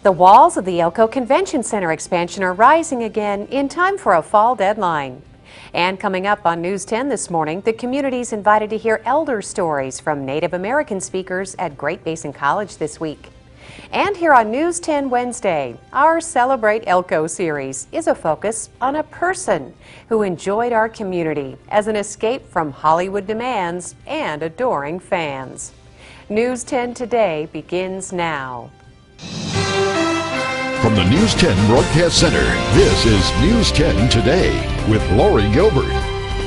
The walls of the Elko Convention Center expansion are rising again in time for a fall deadline. And coming up on News 10 this morning, the community's invited to hear elder stories from Native American speakers at Great Basin College this week. And here on News 10 Wednesday, our Celebrate Elko series is a focus on a person who enjoyed our community as an escape from Hollywood demands and adoring fans. News 10 Today begins now. From the News 10 Broadcast Center, this is News 10 Today with Lori Gilbert.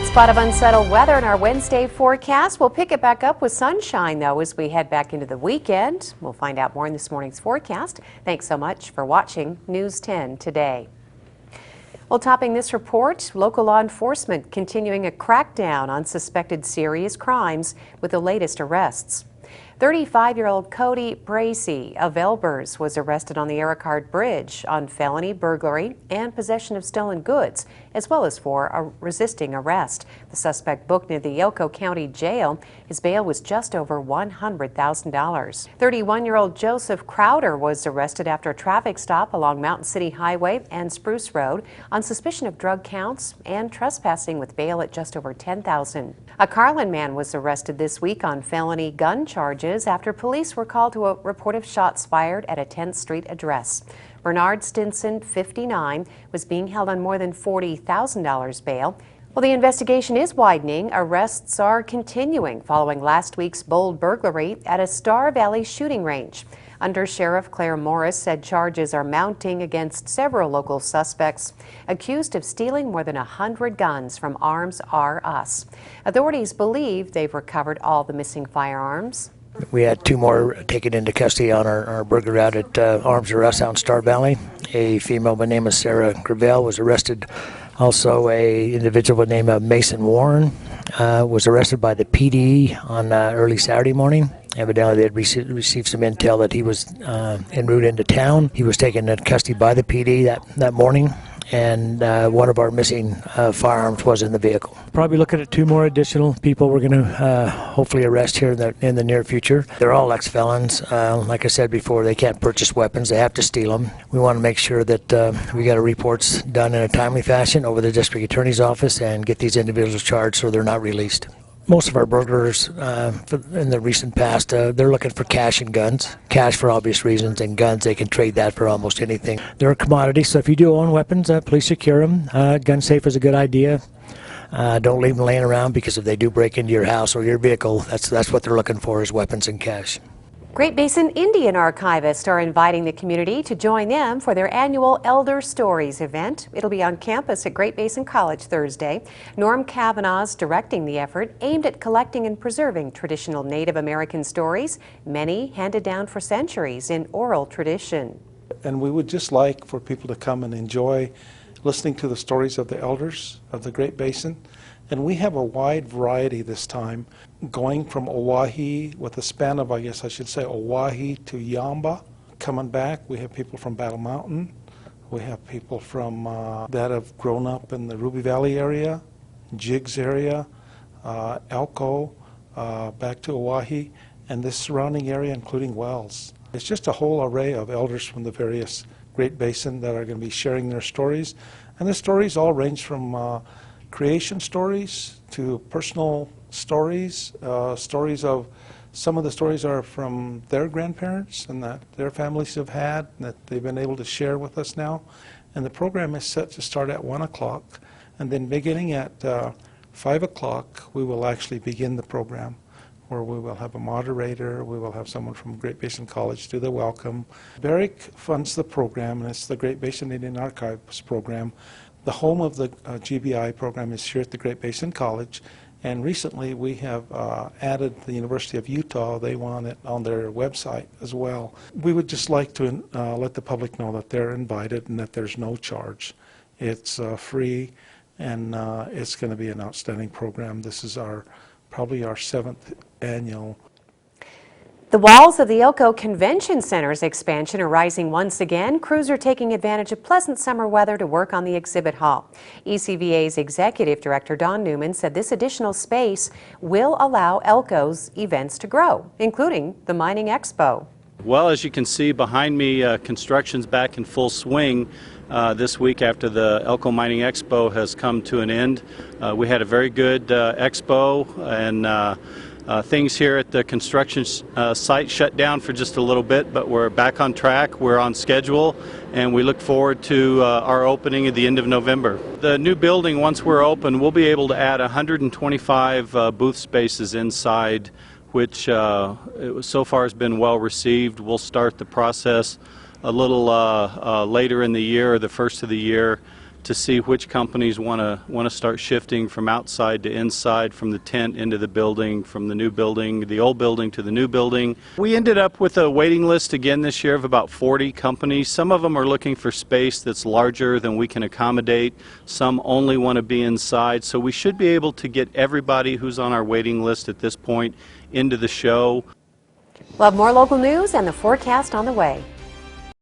Spot of unsettled weather in our Wednesday forecast. We'll pick it back up with sunshine, though, as we head back into the weekend. We'll find out more in this morning's forecast. Thanks so much for watching News 10 Today. Well, topping this report, local law enforcement continuing a crackdown on suspected serious crimes with the latest arrests. 35-year-old Cody Bracey of Elbers was arrested on the Ericard Bridge on felony burglary and possession of stolen goods, as well as for a resisting arrest. The suspect booked near the Elko County Jail. His bail was just over $100,000. 31-year-old Joseph Crowder was arrested after a traffic stop along Mountain City Highway and Spruce Road on suspicion of drug counts and trespassing, with bail at just over $10,000. A Carlin man was arrested this week on felony gun charges after police were called to a report of shots fired at a 10th Street address. Bernard Stinson, 59, was being held on more than $40,000 bail. Well, the investigation is widening. Arrests are continuing following last week's bold burglary at a Star Valley shooting range. Under Sheriff Claire Morris said charges are mounting against several local suspects accused of stealing more than 100 guns from Arms R Us. Authorities believe they've recovered all the missing firearms. We had two more taken into custody on our burglary out at Arms R Us out in Star Valley. A female by the name of Sarah Gravel was arrested. Also, a individual by the name of Mason Warren was arrested by the PD on early Saturday morning. Evidently, they had received some intel that he was en route into town. He was taken into custody by the PD that morning, and one of our missing firearms was in the vehicle. Probably looking at two more additional people we're going to hopefully arrest here in the near future. They're all ex-felons. Like I said before, they can't purchase weapons. They have to steal them. We want to make sure that we got our reports done in a timely fashion over the district attorney's office and get these individuals charged so they're not released. Most of our burglars in the recent past, they're looking for cash and guns. Cash for obvious reasons, and guns, they can trade that for almost anything. They're a commodity, so if you do own weapons, please secure them. Gun safe is a good idea. Don't leave them laying around, because if they do break into your house or your vehicle, that's what they're looking for, is weapons and cash. Great Basin Indian archivists are inviting the community to join them for their annual Elder Stories event. It'll be on campus at Great Basin College Thursday. Norm Kavanaugh's directing the effort aimed at collecting and preserving traditional Native American stories, many handed down for centuries in oral tradition. And we would just like for people to come and enjoy listening to the stories of the elders of the Great Basin. And we have a wide variety this time, going from Oahe, with a span of, I guess I should say, Oahe to Yamba. Coming back, we have people from Battle Mountain. We have people from that have grown up in the Ruby Valley area, Jigs area, Elko, back to Oahe, and this surrounding area, including Wells. It's just a whole array of elders from the various Great Basin that are going to be sharing their stories. And the stories all range from creation stories to personal stories, stories of, some of the stories are from their grandparents and that their families have had and that they've been able to share with us now. And the program is set to start at 1 o'clock, and then beginning at 5 o'clock we will actually begin the program, where we will have a moderator, we will have someone from Great Basin College do the welcome. Barrick funds the program, and it's the Great Basin Indian Archives program. The home of the GBI program is here at the Great Basin College, and recently we have added the University of Utah. They want it on their website as well. We would just like to let the public know that they're invited and that there's no charge. It's free, and it's going to be an outstanding program. This is probably our 7th annual. The walls of the Elko Convention Center's expansion are rising once again. Crews are taking advantage of pleasant summer weather to work on the exhibit hall. ECVA's Executive Director Don Newman said this additional space will allow Elko's events to grow, including the Mining Expo. Well, as you can see behind me, construction's back in full swing this week after the Elko Mining Expo has come to an end. We had a very good expo, and things here at the construction site shut down for just a little bit, but we're back on track, we're on schedule, and we look forward to our opening at the end of November. The new building, once we're open, we'll be able to add 125 booth spaces inside, which so far has been well received. We'll start the process a little later in the year, or the first of the year, to see which companies want to start shifting from outside to inside, from the tent into the building, from the new building, the old building to the new building. We ended up with a waiting list again this year of about 40 companies. Some of them are looking for space that's larger than we can accommodate. Some only want to be inside. So we should be able to get everybody who's on our waiting list at this point into the show. We'll have more local news and the forecast on the way.